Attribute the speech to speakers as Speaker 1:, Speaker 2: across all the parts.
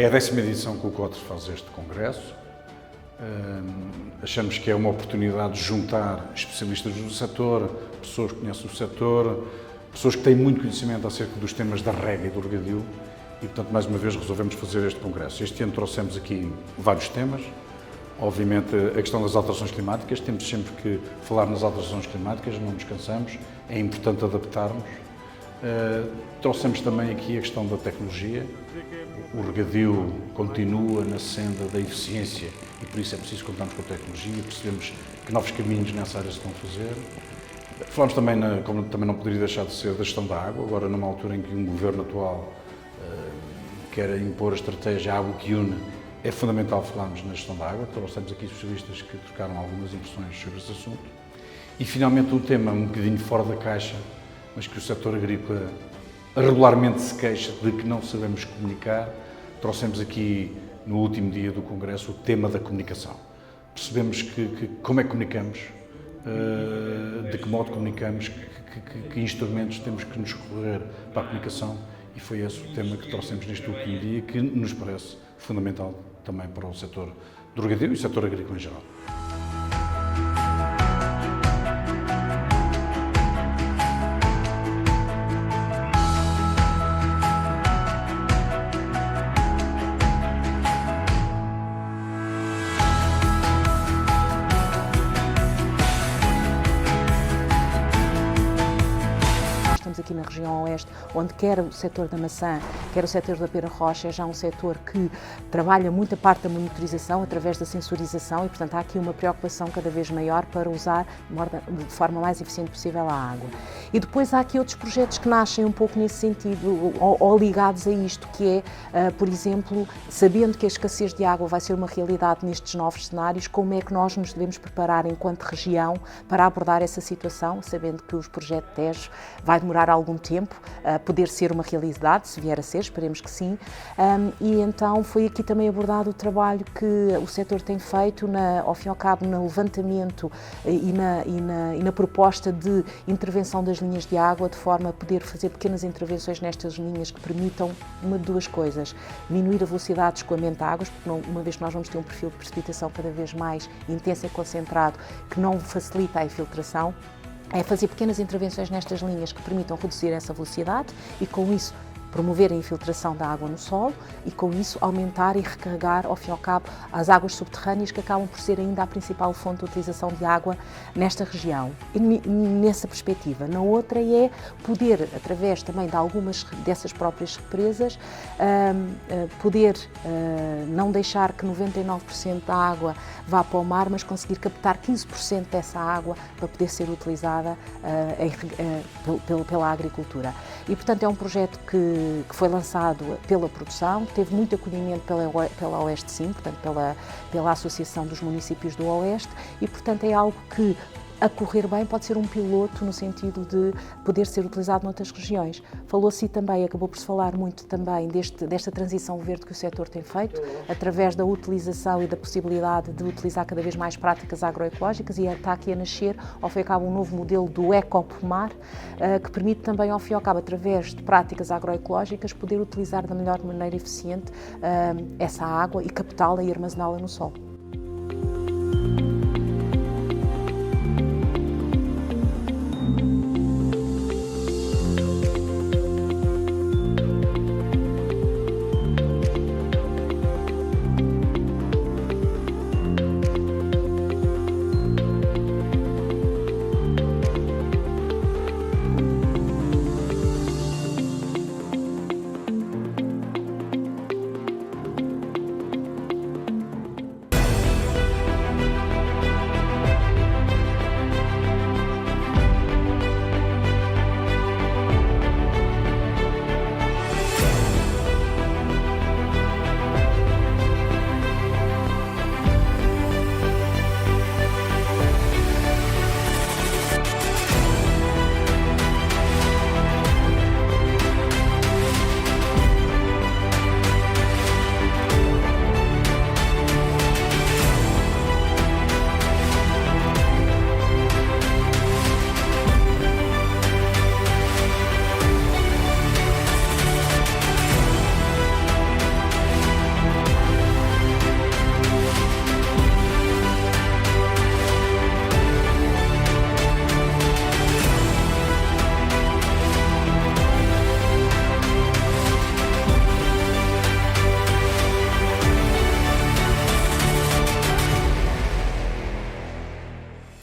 Speaker 1: É a 10ª edição que o COTRE faz este congresso. Achamos que é uma oportunidade de juntar especialistas do setor, pessoas que conhecem o setor, pessoas que têm muito conhecimento acerca dos temas da rega e do regadio e, portanto, mais uma vez resolvemos fazer este congresso. Este ano trouxemos aqui vários temas. Obviamente, a questão das alterações climáticas, temos sempre que falar nas alterações climáticas, não nos cansamos, é importante adaptarmos. Trouxemos também aqui a questão da tecnologia. O regadio continua na senda da eficiência e por isso é preciso contarmos com a tecnologia, percebemos que novos caminhos nessa área se estão a fazer. Falamos também, como também não poderia deixar de ser, da gestão da água, agora numa altura em que um governo atual quer impor a estratégia Água que Une, é fundamental falarmos na gestão da água, trouxemos aqui especialistas que trocaram algumas impressões sobre esse assunto. E finalmente um tema um bocadinho fora da caixa, mas que o setor agrícola regularmente se queixa de que não sabemos comunicar. Trouxemos aqui, no último dia do Congresso, o tema da comunicação. Percebemos como é que comunicamos, de que modo comunicamos, que instrumentos temos que nos recorrer para a comunicação e foi esse o tema que trouxemos neste último dia, que nos parece fundamental também para o setor do regadio e o setor agrícola em geral.
Speaker 2: Estamos aqui na região oeste, onde quer o setor da maçã, quer o setor da pera rocha, é já um setor que trabalha muito a parte da monitorização através da sensorização e, portanto, há aqui uma preocupação cada vez maior para usar de forma mais eficiente possível a água. E depois há aqui outros projetos que nascem um pouco nesse sentido, ou ligados a isto, que é, por exemplo, sabendo que a escassez de água vai ser uma realidade nestes novos cenários, como é que nós nos devemos preparar enquanto região para abordar essa situação, sabendo que o projeto Tejo vai demorar algum tempo a poder ser uma realidade, se vier a ser, esperemos que sim, e então foi aqui também abordado o trabalho que o setor tem feito, ao fim e ao cabo, no levantamento e na proposta de intervenção das linhas de água, de forma a poder fazer pequenas intervenções nestas linhas que permitam uma de duas coisas: diminuir a velocidade de escoamento de águas, porque uma vez que nós vamos ter um perfil de precipitação cada vez mais intenso e concentrado, que não facilita a infiltração, é fazer pequenas intervenções nestas linhas que permitam reduzir essa velocidade e, com isso, promover a infiltração da água no solo e, com isso, aumentar e recarregar, ao fim e ao cabo, as águas subterrâneas, que acabam por ser ainda a principal fonte de utilização de água nesta região. E nessa perspectiva. Na outra é poder, através também de algumas dessas próprias represas, poder não deixar que 99% da água vá para o mar, mas conseguir captar 15% dessa água para poder ser utilizada pela agricultura. E, portanto, é um projeto que foi lançado pela produção, teve muito acolhimento pela Oeste Sim, portanto, pela Associação dos Municípios do Oeste, e, portanto, é algo que, a correr bem, pode ser um piloto no sentido de poder ser utilizado noutras regiões. Falou-se também, acabou por se falar muito também desta transição verde que o setor tem feito, através da utilização e da possibilidade de utilizar cada vez mais práticas agroecológicas, e está aqui a nascer, ao fim e ao cabo, um novo modelo do ecopomar, que permite também, ao fim e ao cabo, através de práticas agroecológicas, poder utilizar da melhor maneira eficiente essa água e captá-la e armazená-la no solo.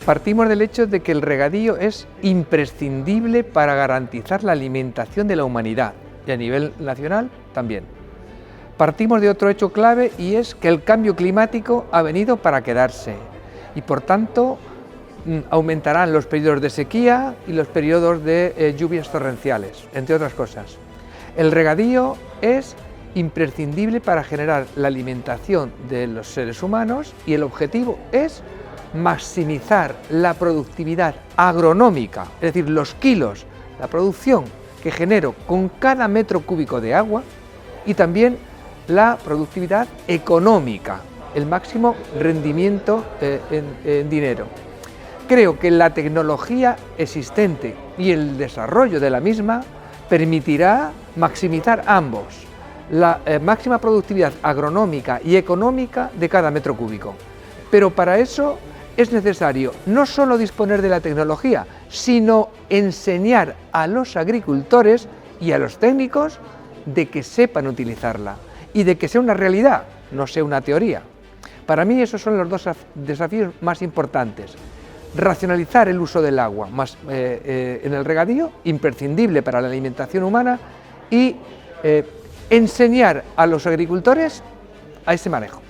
Speaker 3: Partimos del hecho de que el regadío es imprescindible para garantizar la alimentación de la humanidad y a nivel nacional también. Partimos de otro hecho clave y es que el cambio climático ha venido para quedarse y por tanto aumentarán los periodos de sequía y los periodos de lluvias torrenciales, entre otras cosas. El regadío es imprescindible para generar la alimentación de los seres humanos y el objetivo es maximizar la productividad agronómica, es decir, los kilos, la producción que genero con cada metro cúbico de agua y también la productividad económica, el máximo rendimiento en dinero. Creo que la tecnología existente y el desarrollo de la misma permitirá maximizar ambos, la máxima productividad agronómica y económica de cada metro cúbico. Pero para eso es necesario no solo disponer de la tecnología, sino enseñar a los agricultores y a los técnicos de que sepan utilizarla y de que sea una realidad, no sea una teoría. Para mí esos son los dos desafíos más importantes. Racionalizar el uso del agua en el regadío, imprescindible para la alimentación humana, y enseñar a los agricultores a ese manejo.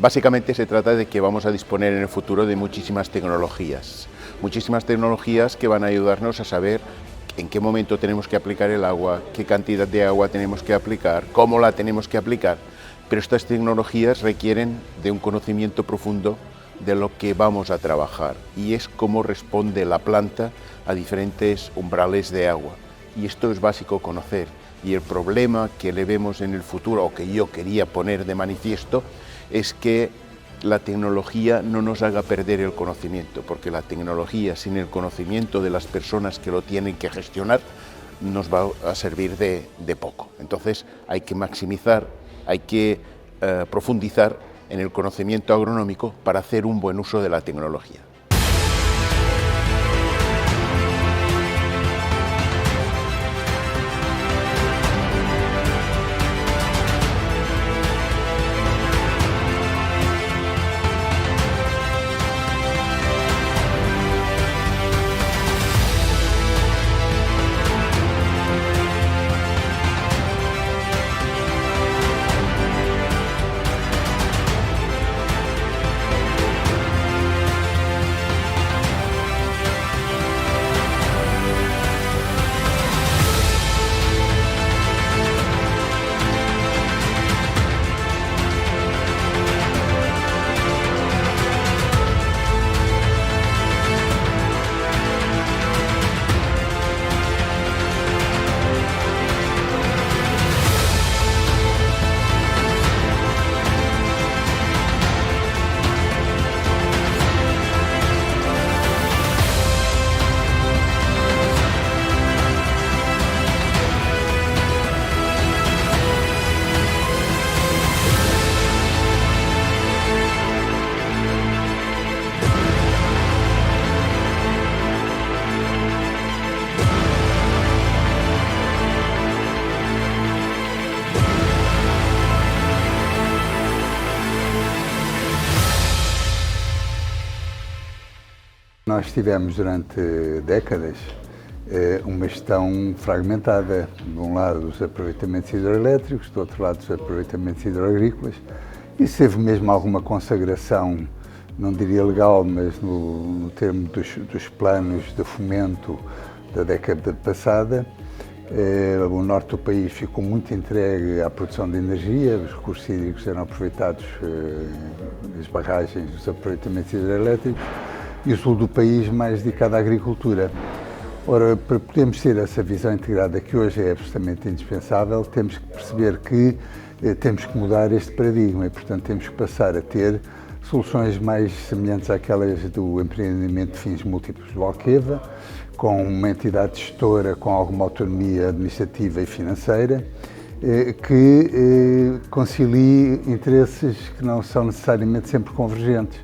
Speaker 4: Básicamente se trata de que vamos a disponer en el futuro de muchísimas tecnologías que van a ayudarnos a saber en qué momento tenemos que aplicar el agua, qué cantidad de agua tenemos que aplicar, cómo la tenemos que aplicar, pero estas tecnologías requieren de un conocimiento profundo de lo que vamos a trabajar y es cómo responde la planta a diferentes umbrales de agua y esto es básico conocer y el problema que le vemos en el futuro o que yo quería poner de manifiesto es que la tecnología no nos haga perder el conocimiento, porque la tecnología sin el conocimiento de las personas que lo tienen que gestionar nos va a servir de poco. Entonces hay que maximizar, hay que profundizar en el conocimiento agronómico para hacer un buen uso de la tecnología.
Speaker 5: Nós tivemos durante décadas uma gestão fragmentada, de um lado os aproveitamentos hidroelétricos, do outro lado os aproveitamentos hidroagrícolas. Isso teve mesmo alguma consagração, não diria legal, mas no termo dos planos de fomento da década passada. O norte do país ficou muito entregue à produção de energia, os recursos hídricos eram aproveitados nas barragens, nos aproveitamentos hidrelétricos, e o sul do país mais dedicado à agricultura. Ora, para podermos ter essa visão integrada que hoje é absolutamente indispensável, temos que perceber que temos que mudar este paradigma e, portanto, temos que passar a ter soluções mais semelhantes àquelas do empreendimento de fins múltiplos do Alqueva, com uma entidade gestora com alguma autonomia administrativa e financeira, que concilie interesses que não são necessariamente sempre convergentes.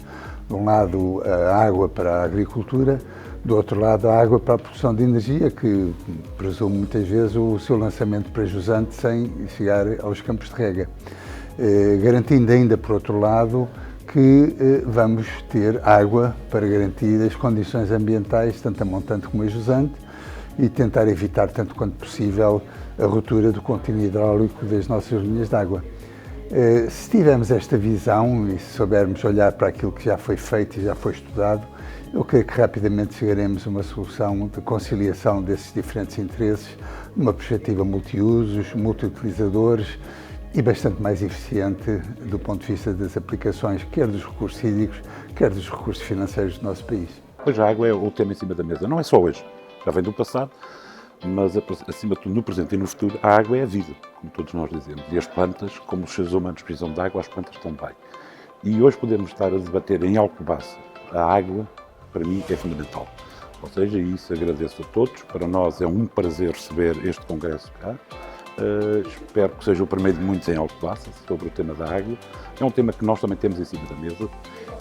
Speaker 5: De um lado, a água para a agricultura, do outro lado, a água para a produção de energia, que presume muitas vezes o seu lançamento para jusante sem chegar aos campos de rega. Garantindo ainda, por outro lado, que vamos ter água para garantir as condições ambientais, tanto a montante como a jusante, e tentar evitar, tanto quanto possível, a ruptura do contínuo hidráulico das nossas linhas de água. Se tivermos esta visão e se soubermos olhar para aquilo que já foi feito e já foi estudado, eu creio que rapidamente chegaremos a uma solução de conciliação desses diferentes interesses, numa perspectiva multiusos, multiutilizadores e bastante mais eficiente do ponto de vista das aplicações, quer dos recursos hídricos, quer dos recursos financeiros do nosso país.
Speaker 1: Hoje a água é o tema em cima da mesa, não é só hoje, já vem do passado, mas acima de tudo no presente e no futuro, a água é a vida, como todos nós dizemos, e as plantas, como os seres humanos precisam de água, as plantas também. E hoje podemos estar a debater em Alcobaça a água, para mim é fundamental. Ou seja, isso agradeço a todos, para nós é um prazer receber este congresso cá. Espero que seja o primeiro de muitos em Alcobaça sobre o tema da água. É um tema que nós também temos em cima da mesa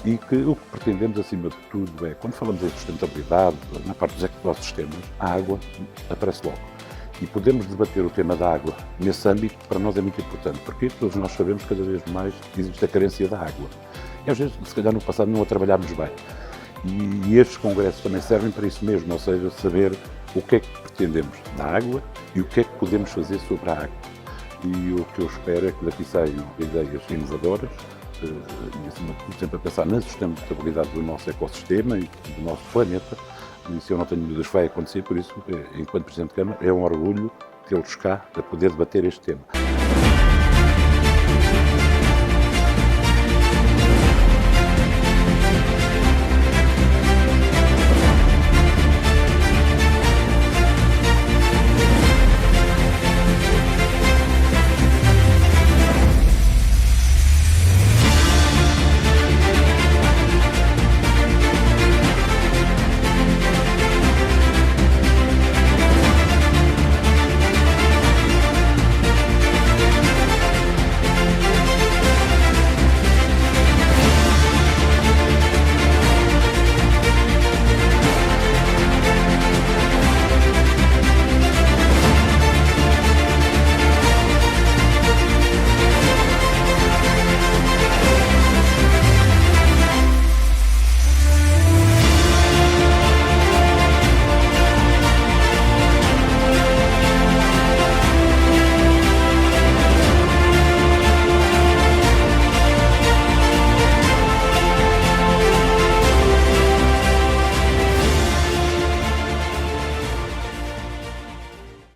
Speaker 1: e que o que pretendemos acima de tudo é, quando falamos em sustentabilidade, na parte dos ecossistemas, a água aparece logo. E podemos debater o tema da água nesse âmbito, para nós é muito importante, porque todos nós sabemos que cada vez mais existe a carência da água. E às vezes, se calhar no passado não a trabalhámos bem. E estes congressos também servem para isso mesmo, ou seja, saber o que é que pretendemos da água e o que é que podemos fazer sobre a água. E o que eu espero é que daqui saiam ideias inovadoras e, acima de tudo, sempre a pensar na sustentabilidade do nosso ecossistema e do nosso planeta. E isso eu não tenho dúvidas que vai acontecer, por isso, enquanto Presidente de Câmara, é um orgulho tê-los cá a poder debater este tema.